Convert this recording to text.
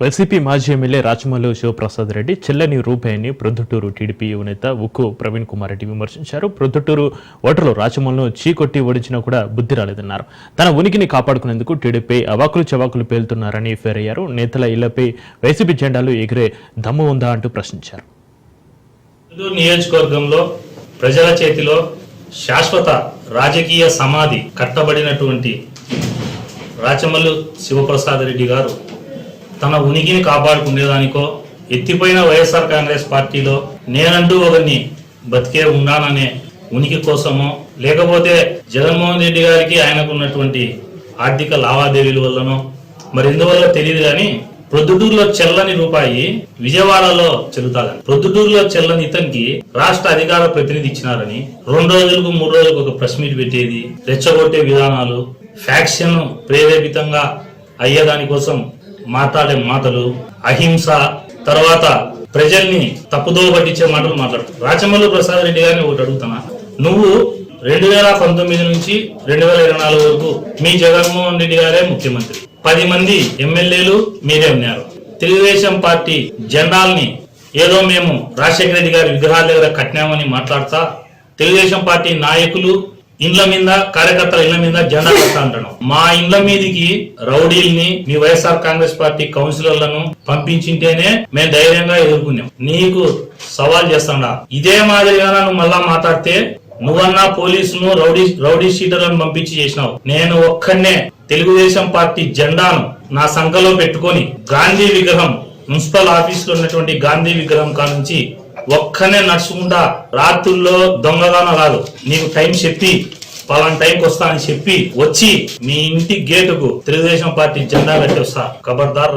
YCP మాజీ MLA Rachamallu Sivaprasad Reddy చెల్లని రూపాయిని ప్రొద్దుటూరు టీడీపీ యువనేత ఉక్కు ప్రవీణ్ కుమార్ రెడ్డి విమర్శించారు. ప్రొద్దుటూరు ఓటర్లు రాచమల్లును చీకొట్టి ఓడించినా కూడా బుద్ధి రాలేదన్నారు. తన ఉనికిని కాపాడుకునేందుకు టీడీపీ అవాకులు చవాకులు పేలుతున్నారని ఫైర్ అయ్యారు. నేతల ఇళ్లపై వైసీపీ జెండాలు ఎగిరే దమ్ము ఉందా అంటూ ప్రశ్నించారు. నియోజకవర్గంలో ప్రజల చేతిలో శాశ్వత రాజకీయ సమాధి కట్టబడినటువంటి రాచమల్లు శివప్రసాద్ రెడ్డి గారు తన ఉనికిని కాపాడుకునేదానికో ఎత్తిపోయిన వైఎస్ఆర్ కాంగ్రెస్ పార్టీలో నేనంటూ ఒకరిని బతికే ఉన్నాననే ఉనికి కోసమో లేకపోతే జగన్మోహన్ రెడ్డి గారికి ఆయనకు ఉన్నటువంటి ఆర్థిక లావాదేవీల వల్లనో మరి ఎందువల్ల తెలియదు కానీ ప్రొద్దుటూరులో చెల్లని రూపాయి విజయవాడలో చెల్లుతాదని, ప్రొద్దుటూరులో చెల్లని ఇతనికి రాష్ట్ర అధికార ప్రతినిధి ఇచ్చినారని 2 రోజులకు 3 రోజులకు ఒక ప్రెస్ మీట్ పెట్టేది, రెచ్చగొట్టే విధానాలు, ఫ్యాక్షన్ ప్రేరేపితంగా అయ్యేదాని కోసం మాట్లాడే మాటలు, అహింస, తర్వాత ప్రజల్ని తప్పుదో పట్టించే మాటలు మాట్లాడుతారు. రాచమల్లు ప్రసాద్ రెడ్డి గారిని ఒకటి అడుగుతున్నా, నువ్వు 2019 నుంచి 2024 వరకు మీ జగన్మోహన్ రెడ్డి గారే ముఖ్యమంత్రి, 10 మంది ఎమ్మెల్యేలు మీరే ఉన్నారు. తెలుగుదేశం పార్టీ జెండాల్ని ఏదో మేము రాజశేఖర రెడ్డి గారి విగ్రహాల దగ్గర కట్టినామని మాట్లాడతా తెలుగుదేశం పార్టీ నాయకులు ఇండ్ల మీద, కార్యకర్తల ఇండ్ల మీద జెండా కడతా అంటాను. మా ఇండ్ల మీదికి రౌడీల్ని, మీ వైఎస్ఆర్ కాంగ్రెస్ పార్టీ కౌన్సిలర్లను పంపించింటేనే మేము ధైర్యంగా ఎదుర్కొన్నాం. నీకు సవాల్ చేస్తాడా ఇదే మాదిరిగా నువ్వు మళ్ళా మాట్లాడితే నువ్వన్నా పోలీసును రౌడీ షీటర్లను పంపించి చేసినావు. నేను ఒక్కనే తెలుగుదేశం పార్టీ జెండాను నా సంఖలో పెట్టుకొని గాంధీ విగ్రహం, మున్సిపల్ ఆఫీస్ లో ఉన్నటువంటి గాంధీ విగ్రహం కానుంచి ఒక్కనే నడుచుకుంటా రాత్రుల్లో దొంగగానో కాదు, నీకు టైం చెప్పి పలానా టైంకి వస్తా అని చెప్పి వచ్చి మీ ఇంటి గేటుకు తెలుగుదేశం పార్టీ జెండా కట్టి వస్తా. ఖబర్దార్.